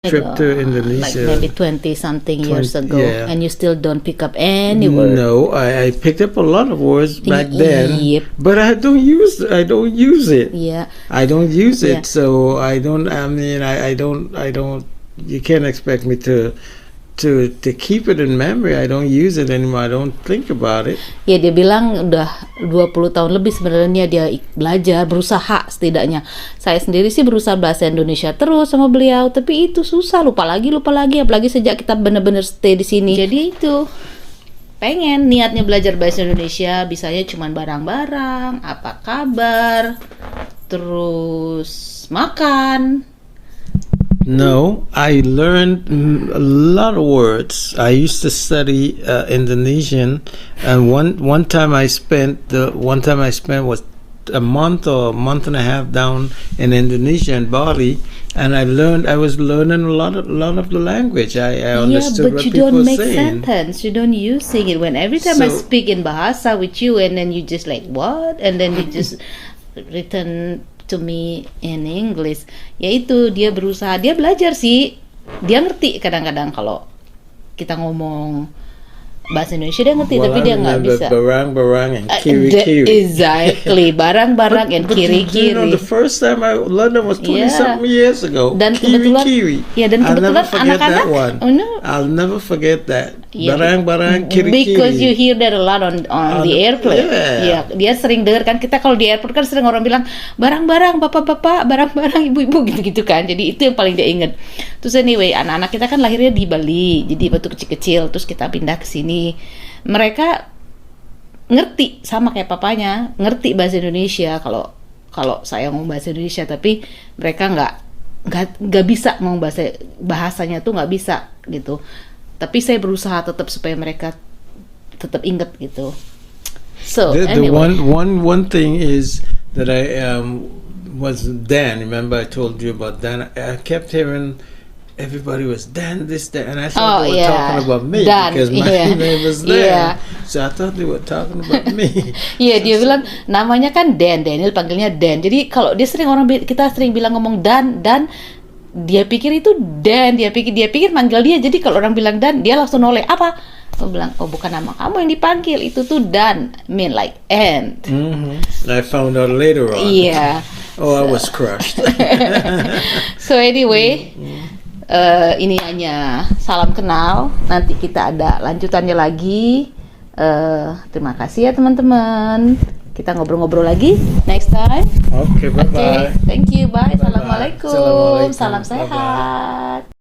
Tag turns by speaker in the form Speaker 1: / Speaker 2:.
Speaker 1: trip to Indonesia.
Speaker 2: Like maybe 20 something years ago,
Speaker 1: yeah.
Speaker 2: and you still don't pick up any word.
Speaker 1: No, I picked up a lot of words back then,
Speaker 2: Yep.
Speaker 1: but I don't use it.
Speaker 2: Yeah.
Speaker 1: I don't use
Speaker 2: Yeah.
Speaker 1: it, so I don't. I mean, I don't. You can't expect me to keep it in memory. I don't use it anymore. I don't think about it.
Speaker 2: Ya, dia bilang udah 20 tahun lebih sebenarnya dia belajar, berusaha setidaknya. Saya sendiri sih berusaha bahasa Indonesia terus sama beliau, tapi itu susah, lupa lagi, apalagi sejak kita benar-benar stay di sini. Jadi itu pengen niatnya belajar bahasa Indonesia, bisanya cuman barang-barang, apa kabar, terus makan.
Speaker 1: No, I learned a lot of words. I used to study Indonesian, and one time I spent was a month or a month and a half down in Indonesia in Bali, and I was learning a lot of the language. I understood what
Speaker 2: but you
Speaker 1: people
Speaker 2: don't
Speaker 1: were
Speaker 2: make
Speaker 1: saying.
Speaker 2: sentence. You don't using it. When every time I
Speaker 1: So-
Speaker 2: speak in bahasa with you, and then you just like what, and then you just return to me in English. Yaitu dia berusaha, dia belajar sih, dia ngerti kadang-kadang kalau kita ngomong bahasa Indonesia dia ngerti,
Speaker 1: Well,
Speaker 2: tapi
Speaker 1: I
Speaker 2: dia nggak
Speaker 1: remember
Speaker 2: bisa.
Speaker 1: barang and kiri-kiri.
Speaker 2: Exactly, barang-barang and
Speaker 1: But
Speaker 2: kiri-kiri.
Speaker 1: the first time I learned it was 20 something years ago.
Speaker 2: Dan kebetulan,
Speaker 1: Kiri-kiri.
Speaker 2: ya dan
Speaker 1: I'll never
Speaker 2: kebetulan
Speaker 1: forget that
Speaker 2: anak-anak,
Speaker 1: one.
Speaker 2: oh no,
Speaker 1: I'll never forget that.
Speaker 2: Yeah.
Speaker 1: Barang-barang kiri-kiri.
Speaker 2: because you hear that a lot on the airplane.
Speaker 1: Yeah.
Speaker 2: Ya, dia sering dengar kan, kita kalau di airport kan sering orang bilang barang-barang bapak-bapak, barang-barang ibu-ibu gitu-gitu kan. Jadi itu yang paling dia inget. Terus anyway, anak-anak kita kan lahirnya di Bali, jadi waktu kecil-kecil, terus kita pindah ke sini. Mereka ngerti sama kayak papanya, ngerti bahasa Indonesia kalau saya ngomong bahasa Indonesia, tapi mereka nggak bisa ngomong bahasanya tuh nggak bisa gitu. Tapi saya berusaha tetap supaya mereka tetap inget gitu. So
Speaker 1: The
Speaker 2: anyway,
Speaker 1: one thing is that I was Dan. Remember I told you about Dan? I kept hearing everybody was Dan this, Dan, and I thought they were talking about me
Speaker 2: Dan,
Speaker 1: because my name was Dan.
Speaker 2: Yeah.
Speaker 1: So I thought they were talking about me.
Speaker 2: Iya, dia bilang namanya kan Daniel panggilnya Dan. Jadi kalau kita sering bilang ngomong Dan, dia pikir itu Dan, dia pikir manggil dia. Jadi kalau orang bilang Dan, dia langsung noleh apa? Aku bilang, oh bukan nama kamu yang dipanggil, itu tuh Dan, mean like ant.
Speaker 1: I found out later on.
Speaker 2: Iya.
Speaker 1: Oh, I was crushed.
Speaker 2: So anyway, ini hanya salam kenal. Nanti kita ada lanjutannya lagi. Terima kasih ya teman-teman. Kita ngobrol-ngobrol lagi next time.
Speaker 1: Okay, bye-bye.
Speaker 2: Okay, thank you. Bye.
Speaker 1: Bye-bye.
Speaker 2: Assalamualaikum.
Speaker 1: Assalamualaikum.
Speaker 2: Salam
Speaker 1: Bye-bye.
Speaker 2: sehat.